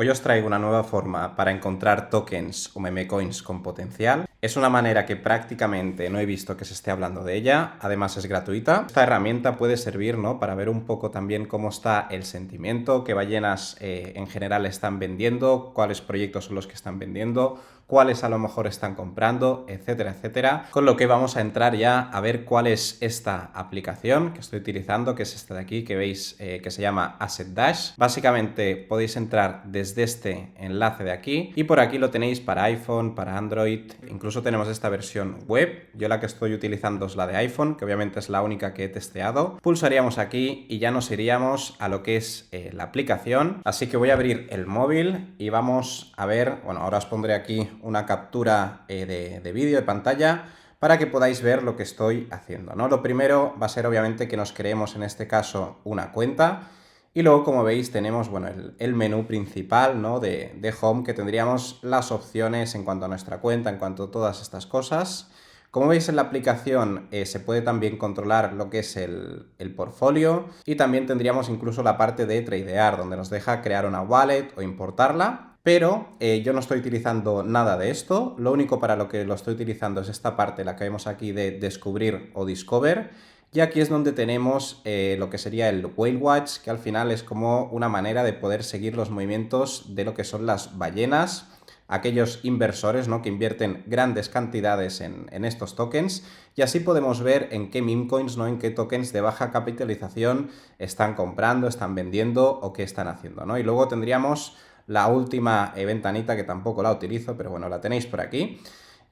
Hoy os traigo una nueva forma para encontrar tokens o meme coins con potencial. Es una manera que prácticamente no he visto que se esté hablando de ella, además es gratuita. Esta herramienta puede servir, ¿no?, para ver un poco también cómo está el sentimiento, qué ballenas en general están vendiendo, cuáles proyectos son los que están vendiendo, cuáles a lo mejor están comprando, etcétera, etcétera. Con lo que vamos a entrar ya a ver cuál es esta aplicación que estoy utilizando, que es esta de aquí, que veis que se llama Asset Dash. Básicamente podéis entrar desde este enlace de aquí y por aquí lo tenéis para iPhone, para Android, incluso tenemos esta versión web. Yo la que estoy utilizando es la de iPhone, que obviamente es la única que he testeado. Pulsaríamos aquí y ya nos iríamos a lo que es la aplicación. Así que voy a abrir el móvil y vamos a ver, bueno, ahora os pondré aquí una captura de vídeo, de pantalla, para que podáis ver lo que estoy haciendo, ¿no? Lo primero va a ser obviamente que nos creemos en este caso una cuenta y luego, como veis, tenemos, bueno, el menú principal, ¿no?, de Home, que tendríamos las opciones en cuanto a nuestra cuenta, en cuanto a todas estas cosas. Como veis en la aplicación se puede también controlar lo que es el portfolio y también tendríamos incluso la parte de tradear, donde nos deja crear una wallet o importarla. Pero yo no estoy utilizando nada de esto, lo único para lo que lo estoy utilizando es esta parte, la que vemos aquí de descubrir o discover, y aquí es donde tenemos lo que sería el Whale Watch, que al final es como una manera de poder seguir los movimientos de lo que son las ballenas, aquellos inversores, ¿no?, que invierten grandes cantidades en estos tokens, y así podemos ver en qué meme coins, ¿no?, en qué tokens de baja capitalización están comprando, están vendiendo o qué están haciendo, ¿no? Y luego tendríamos la última ventanita, que tampoco la utilizo, pero bueno, la tenéis por aquí.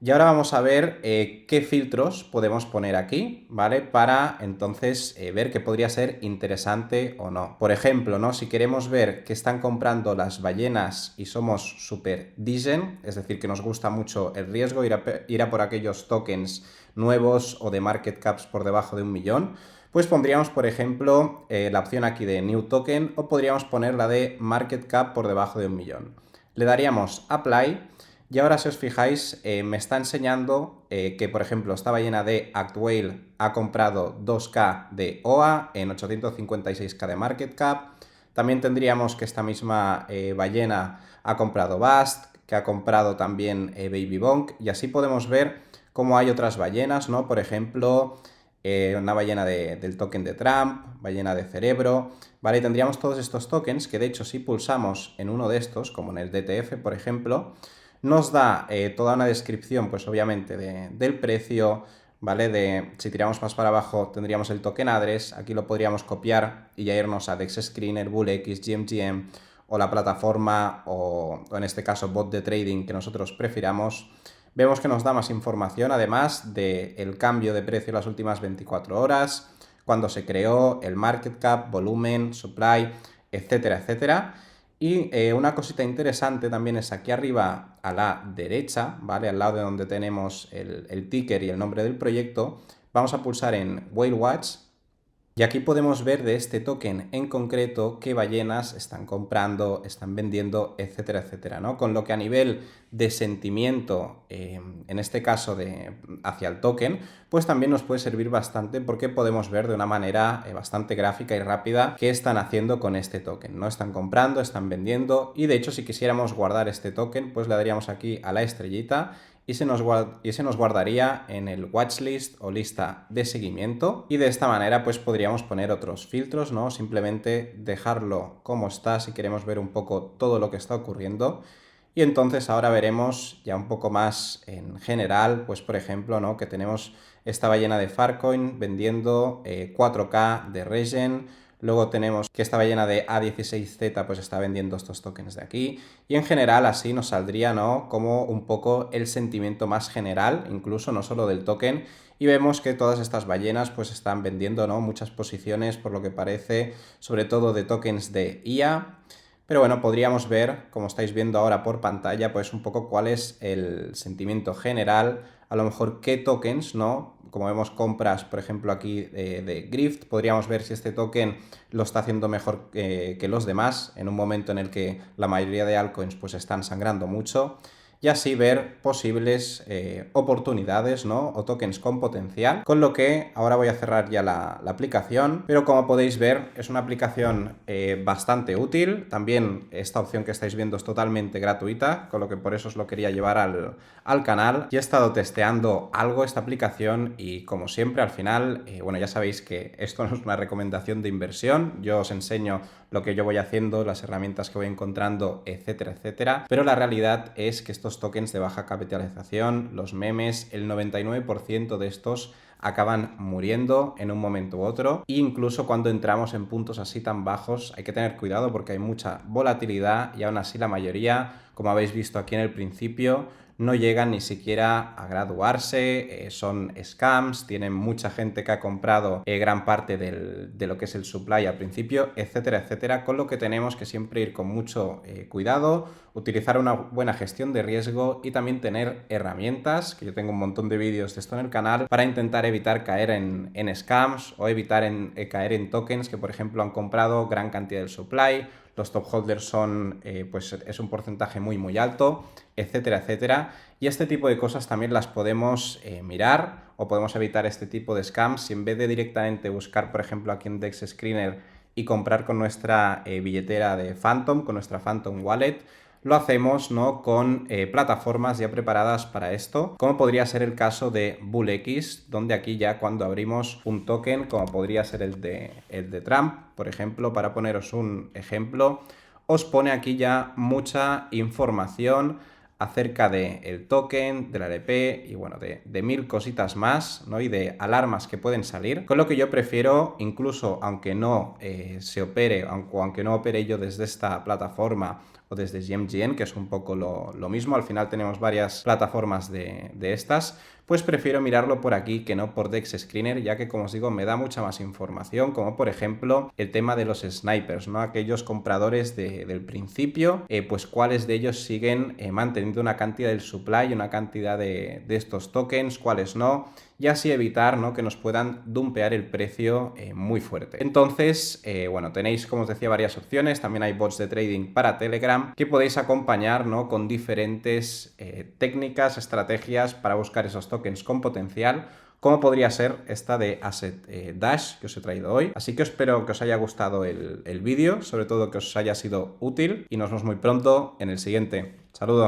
Y ahora vamos a ver qué filtros podemos poner aquí, ¿vale? Para entonces ver qué podría ser interesante o no. Por ejemplo, ¿no?, si queremos ver que están comprando las ballenas y somos super degen, es decir, que nos gusta mucho el riesgo, ir a por aquellos tokens nuevos o de market caps por debajo de 1 millón, pues pondríamos, por ejemplo, la opción aquí de New Token, o podríamos poner la de Market Cap por debajo de 1 millón. Le daríamos Apply y ahora, si os fijáis, me está enseñando que, por ejemplo, esta ballena de Act Whale ha comprado 2K de OA en 856K de Market Cap. También tendríamos que esta misma ballena ha comprado Bast, que ha comprado también Baby Bonk, y así podemos ver cómo hay otras ballenas, ¿no? Por ejemplo, una ballena del token de Trump, ballena de Cerebro, ¿vale? Y tendríamos todos estos tokens que, de hecho, si pulsamos en uno de estos, como en el DTF, por ejemplo, nos da toda una descripción, pues obviamente, del precio, ¿vale? Si tiramos más para abajo tendríamos el token address, aquí lo podríamos copiar y ya irnos a DEX Screener, BullX, GMGM o la plataforma o en este caso bot de trading que nosotros prefiramos. Vemos que nos da más información, además del cambio de precio en las últimas 24 horas, cuando se creó, el market cap, volumen, supply, etcétera, etcétera. Y una cosita interesante también es aquí arriba a la derecha, ¿vale?, al lado de donde tenemos el ticker y el nombre del proyecto, vamos a pulsar en Whale Watch. Y aquí podemos ver de este token en concreto qué ballenas están comprando, están vendiendo, etcétera, etcétera, ¿no? Con lo que a nivel de sentimiento, en este caso hacia el token, pues también nos puede servir bastante, porque podemos ver de una manera bastante gráfica y rápida qué están haciendo con este token, ¿no? Están comprando, están vendiendo, y de hecho, si quisiéramos guardar este token, pues le daríamos aquí a la estrellita y se nos guardaría en el watchlist o lista de seguimiento, y de esta manera pues podríamos poner otros filtros, ¿no? Simplemente dejarlo como está si queremos ver un poco todo lo que está ocurriendo. Y entonces ahora veremos ya un poco más en general, pues por ejemplo, ¿no?, que tenemos esta ballena de Farcoin vendiendo 4K de Regen. Luego tenemos que esta ballena de A16Z pues está vendiendo estos tokens de aquí. Y en general así nos saldría, ¿no?, como un poco el sentimiento más general, incluso no solo del token. Y vemos que todas estas ballenas pues están vendiendo, ¿no?, muchas posiciones, por lo que parece, sobre todo de tokens de IA. Pero bueno, podríamos ver, como estáis viendo ahora por pantalla, pues un poco cuál es el sentimiento general, a lo mejor qué tokens, ¿no? Como vemos compras, por ejemplo, aquí de Grift, podríamos ver si este token lo está haciendo mejor que los demás, en un momento en el que la mayoría de altcoins pues están sangrando mucho. y así ver posibles oportunidades, ¿no? O tokens con potencial. Con lo que ahora voy a cerrar ya la aplicación, pero como podéis ver es una aplicación bastante útil. También esta opción que estáis viendo es totalmente gratuita, con lo que por eso os lo quería llevar al canal. Y he estado testeando algo esta aplicación y como siempre al final, bueno, ya sabéis que esto no es una recomendación de inversión, yo os enseño lo que yo voy haciendo, las herramientas que voy encontrando, etcétera, etcétera, pero la realidad es que estos tokens de baja capitalización, los memes, el 99% de estos acaban muriendo en un momento u otro, e incluso cuando entramos en puntos así tan bajos hay que tener cuidado porque hay mucha volatilidad y aún así la mayoría, como habéis visto aquí en el principio, no llegan ni siquiera a graduarse, son scams, tienen mucha gente que ha comprado gran parte de lo que es el supply al principio, etcétera, etcétera, con lo que tenemos que siempre ir con mucho cuidado, utilizar una buena gestión de riesgo y también tener herramientas, que yo tengo un montón de vídeos de esto en el canal, para intentar evitar caer en scams o evitar caer en tokens que, por ejemplo, han comprado gran cantidad del supply, los top holders son, pues es un porcentaje muy alto, etcétera, etcétera. Y este tipo de cosas también las podemos mirar o podemos evitar este tipo de scams si en vez de directamente buscar, por ejemplo, aquí en Dex Screener y comprar con nuestra billetera de Phantom, con nuestra Phantom Wallet, lo hacemos, ¿no?, con plataformas ya preparadas para esto, como podría ser el caso de BullX, donde aquí ya cuando abrimos un token, como podría ser el de Trump, por ejemplo, para poneros un ejemplo, os pone aquí ya mucha información acerca del token, del ARP y bueno, de mil cositas más, ¿no? Y de alarmas que pueden salir, con lo que yo prefiero, incluso aunque no se opere, aunque no opere yo desde esta plataforma o desde GMGN, que es un poco lo mismo, al final tenemos varias plataformas de estas, pues prefiero mirarlo por aquí que no por Dex Screener, ya que como os digo me da mucha más información, como por ejemplo el tema de los snipers, ¿no? Aquellos compradores del principio, pues cuáles de ellos siguen manteniendo una cantidad del supply, una cantidad de estos tokens, cuáles no, y así evitar, ¿no?, que nos puedan dumpear el precio muy fuerte. Entonces, bueno, tenéis, como os decía, varias opciones. También hay bots de trading para Telegram que podéis acompañar, ¿no?, con diferentes técnicas, estrategias para buscar esos tokens con potencial, como podría ser esta de Asset Dash que os he traído hoy. Así que espero que os haya gustado el vídeo, sobre todo que os haya sido útil y nos vemos muy pronto en el siguiente. Saludos.